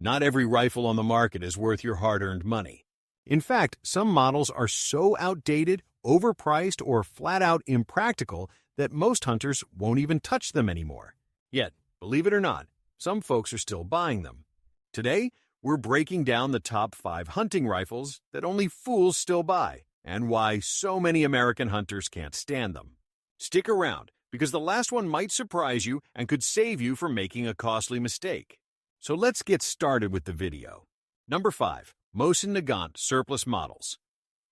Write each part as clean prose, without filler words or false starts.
Not every rifle on the market is worth your hard-earned money. In fact, some models are so outdated, overpriced, or flat-out impractical that most hunters won't even touch them anymore. Yet, believe it or not, some folks are still buying them. Today, we're breaking down the top 5 hunting rifles that only fools still buy, and why so many American hunters can't stand them. Stick around, because the last one might surprise you and could save you from making a costly mistake. So let's get started with the video. Number 5. Mosin Nagant Surplus Models.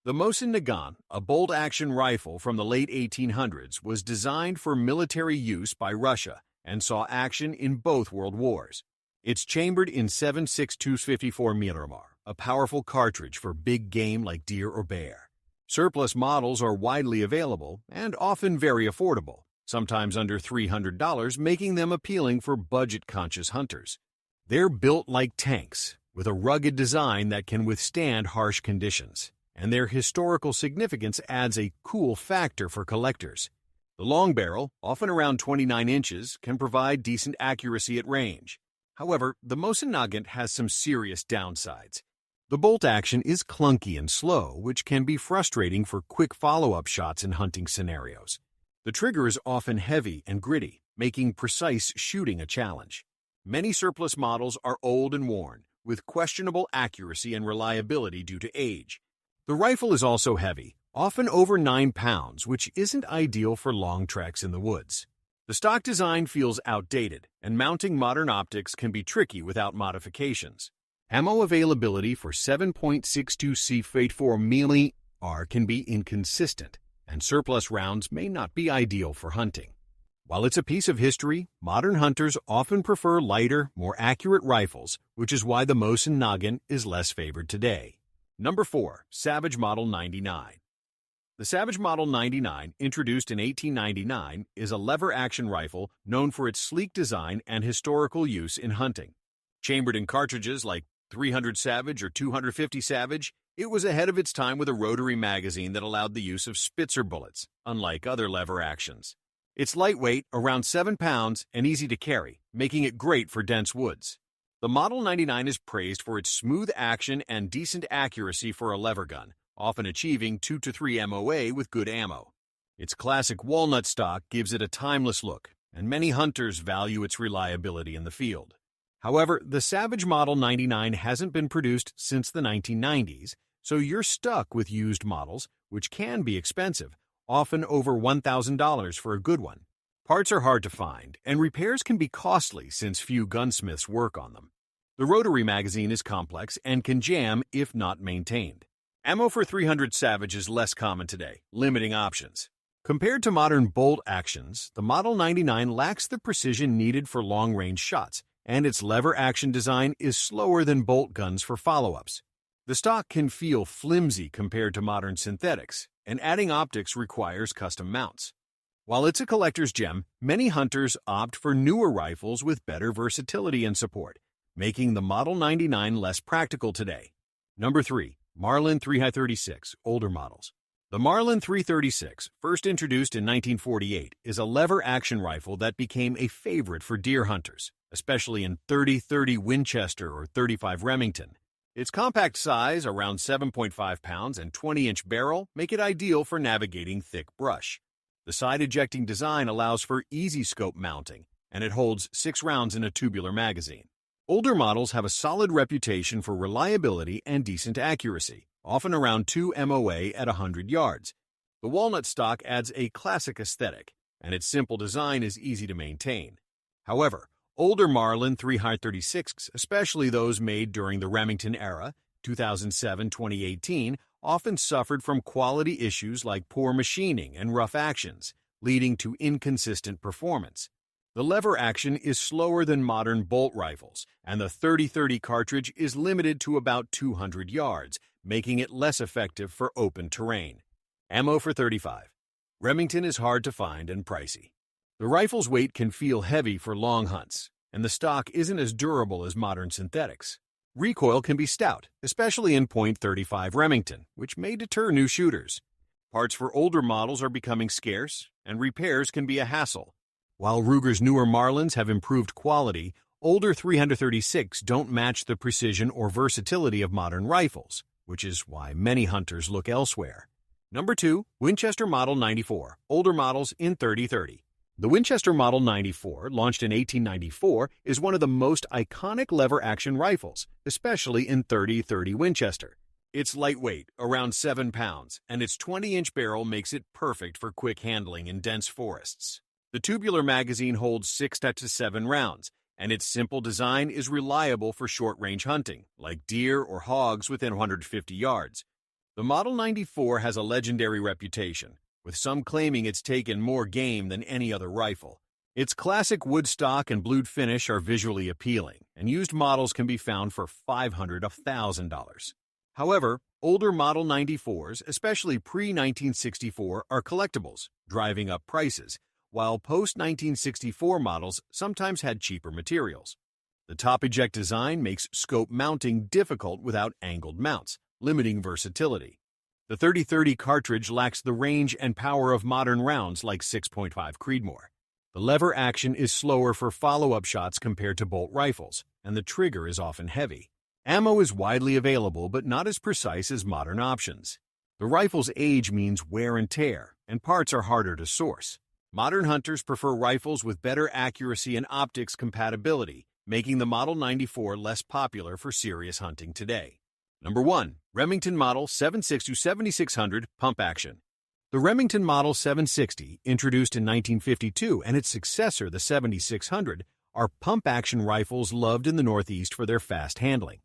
The Mosin Nagant, a bolt-action rifle from the late 1800s, was designed for military use by Russia and saw action in both world wars. It's chambered in 7.62 254 mm, a powerful cartridge for big game like deer or bear. Surplus models are widely available and often very affordable, sometimes under $300, making them appealing for budget-conscious hunters. They're built like tanks, with a rugged design that can withstand harsh conditions, and their historical significance adds a cool factor for collectors. The long barrel, often around 29 inches, can provide decent accuracy at range. However, the Mosin Nagant has some serious downsides. The bolt action is clunky and slow, which can be frustrating for quick follow-up shots in hunting scenarios. The trigger is often heavy and gritty, making precise shooting a challenge. Many surplus models are old and worn, with questionable accuracy and reliability due to age. The rifle is also heavy, often over 9 pounds, which isn't ideal for long treks in the woods. The stock design feels outdated, and mounting modern optics can be tricky without modifications. Ammo availability for 7.62 C-84 melee can be inconsistent, and surplus rounds may not be ideal for hunting. While it's a piece of history, modern hunters often prefer lighter, more accurate rifles, which is why the Mosin Nagant is less favored today. Number 4. Savage Model 99. The Savage Model 99, introduced in 1899, is a lever-action rifle known for its sleek design and historical use in hunting. Chambered in cartridges like 300 Savage or 250 Savage, it was ahead of its time with a rotary magazine that allowed the use of Spitzer bullets, unlike other lever actions. It's lightweight, around 7 pounds, and easy to carry, making it great for dense woods. The Model 99 is praised for its smooth action and decent accuracy for a lever gun, often achieving 2 to 3 MOA with good ammo. Its classic walnut stock gives it a timeless look, and many hunters value its reliability in the field. However, the Savage Model 99 hasn't been produced since the 1990s, so you're stuck with used models, which can be expensive, often over $1,000 for a good one. Parts are hard to find, and repairs can be costly since few gunsmiths work on them. The rotary magazine is complex and can jam if not maintained. Ammo for 300 Savage is less common today, limiting options. Compared to modern bolt actions, the Model 99 lacks the precision needed for long-range shots, and its lever-action design is slower than bolt guns for follow-ups. The stock can feel flimsy compared to modern synthetics, and adding optics requires custom mounts. While it's a collector's gem, many hunters opt for newer rifles with better versatility and support, making the Model 99 less practical today. Number 3. Marlin 336, older models. The Marlin 336, first introduced in 1948, is a lever-action rifle that became a favorite for deer hunters, especially in .30-30 Winchester or .35 Remington. Its compact size, around 7.5 pounds, and 20-inch barrel make it ideal for navigating thick brush. The side-ejecting design allows for easy scope mounting, and it holds 6 rounds in a tubular magazine. Older models have a solid reputation for reliability and decent accuracy, often around 2 MOA at 100 yards. The walnut stock adds a classic aesthetic, and its simple design is easy to maintain. However, older Marlin 336s, especially those made during the Remington era, 2007-2018, often suffered from quality issues like poor machining and rough actions, leading to inconsistent performance. The lever action is slower than modern bolt rifles, and the .30-30 cartridge is limited to about 200 yards, making it less effective for open terrain. Ammo for .35. Remington is hard to find and pricey. The rifle's weight can feel heavy for long hunts, and the stock isn't as durable as modern synthetics. Recoil can be stout, especially in .35 Remington, which may deter new shooters. Parts for older models are becoming scarce, and repairs can be a hassle. While Ruger's newer Marlins have improved quality, older 336 don't match the precision or versatility of modern rifles, which is why many hunters look elsewhere. Number 2. Winchester Model 94, older models in 30-30. The Winchester Model 94, launched in 1894, is one of the most iconic lever-action rifles, especially in 30-30 Winchester. It's lightweight, around 7 pounds, and its 20-inch barrel makes it perfect for quick handling in dense forests. The tubular magazine holds 6 to 7 rounds, and its simple design is reliable for short-range hunting, like deer or hogs within 150 yards. The Model 94 has a legendary reputation, with some claiming it's taken more game than any other rifle. Its classic wood stock and blued finish are visually appealing, and used models can be found for $500 to $1,000. However, older Model 94s, especially pre-1964, are collectibles, driving up prices, while post-1964 models sometimes had cheaper materials. The top-eject design makes scope mounting difficult without angled mounts, limiting versatility. The 30-30 cartridge lacks the range and power of modern rounds like 6.5 Creedmoor. The lever action is slower for follow-up shots compared to bolt rifles, and the trigger is often heavy. Ammo is widely available but not as precise as modern options. The rifle's age means wear and tear, and parts are harder to source. Modern hunters prefer rifles with better accuracy and optics compatibility, making the Model 94 less popular for serious hunting today. Number 1. Remington Model 760-7600 Pump Action. The Remington Model 760, introduced in 1952, and its successor, the 7600, are pump-action rifles loved in the Northeast for their fast handling.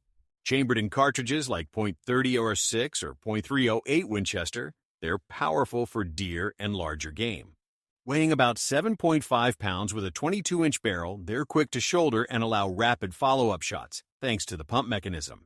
Chambered in cartridges like .30-06 or .308 Winchester, they're powerful for deer and larger game. Weighing about 7.5 pounds with a 22-inch barrel, they're quick to shoulder and allow rapid follow-up shots, thanks to the pump mechanism.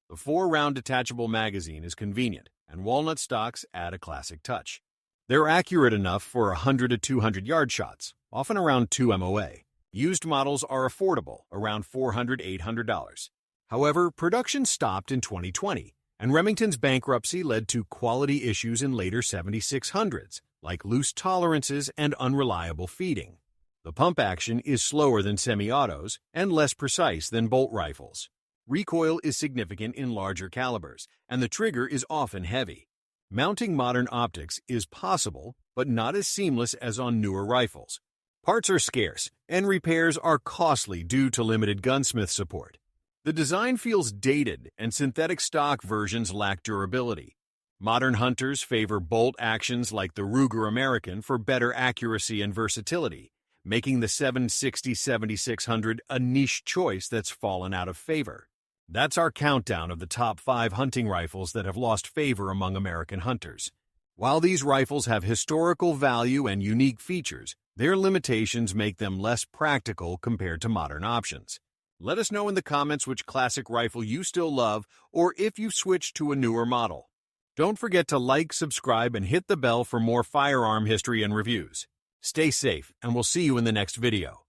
The 4-round detachable magazine is convenient, and walnut stocks add a classic touch. They're accurate enough for 100 to 200-yard shots, often around 2 MOA. Used models are affordable, around $400 to $800. However, production stopped in 2020, and Remington's bankruptcy led to quality issues in later 7600s, like loose tolerances and unreliable feeding. The pump action is slower than semi-autos and less precise than bolt rifles. Recoil is significant in larger calibers, and the trigger is often heavy. Mounting modern optics is possible, but not as seamless as on newer rifles. Parts are scarce, and repairs are costly due to limited gunsmith support. The design feels dated, and synthetic stock versions lack durability. Modern hunters favor bolt actions like the Ruger American for better accuracy and versatility, making the 760-7600 a niche choice that's fallen out of favor. That's our countdown of the top 5 hunting rifles that have lost favor among American hunters. While these rifles have historical value and unique features, their limitations make them less practical compared to modern options. Let us know in the comments which classic rifle you still love or if you've switched to a newer model. Don't forget to like, subscribe, and hit the bell for more firearm history and reviews. Stay safe, and we'll see you in the next video.